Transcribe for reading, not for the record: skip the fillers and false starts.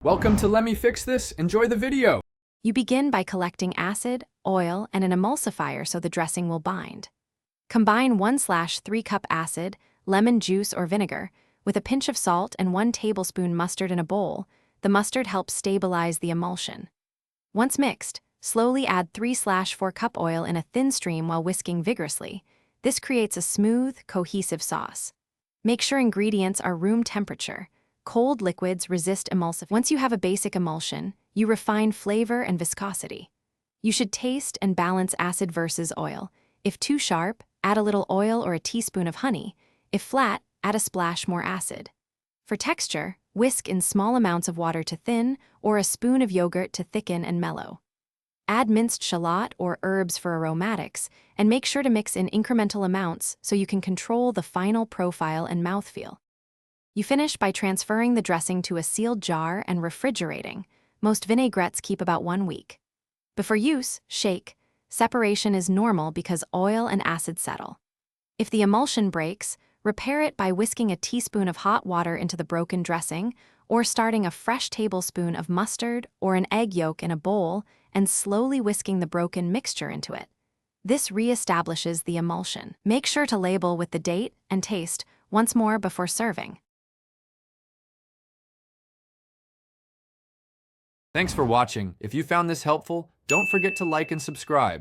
Welcome to Let Me Fix This. Enjoy the video. You begin by collecting acid, oil, and an emulsifier so the dressing will bind. Combine 1/3 cup acid, lemon juice or vinegar, with a pinch of salt and 1 tablespoon mustard in a bowl. The mustard helps stabilize the emulsion. Once mixed, slowly add 3/4 cup oil in a thin stream while whisking vigorously. This creates a smooth, cohesive sauce. Make sure ingredients are room temperature. Cold liquids resist emulsification. Once you have a basic emulsion, you refine flavor and viscosity. You should taste and balance acid versus oil. If too sharp, add a little oil or a teaspoon of honey. If flat, add a splash more acid. For texture, whisk in small amounts of water to thin or a spoon of yogurt to thicken and mellow. Add minced shallot or herbs for aromatics, and make sure to mix in incremental amounts so you can control the final profile and mouthfeel. You finish by transferring the dressing to a sealed jar and refrigerating. Most vinaigrettes keep about 1 week. Before use, shake. Separation is normal because oil and acid settle. If the emulsion breaks, repair it by whisking a teaspoon of hot water into the broken dressing or starting a fresh tablespoon of mustard or an egg yolk in a bowl and slowly whisking the broken mixture into it. This reestablishes the emulsion. Make sure to label with the date and taste once more before serving. Thanks for watching. If you found this helpful, don't forget to like and subscribe.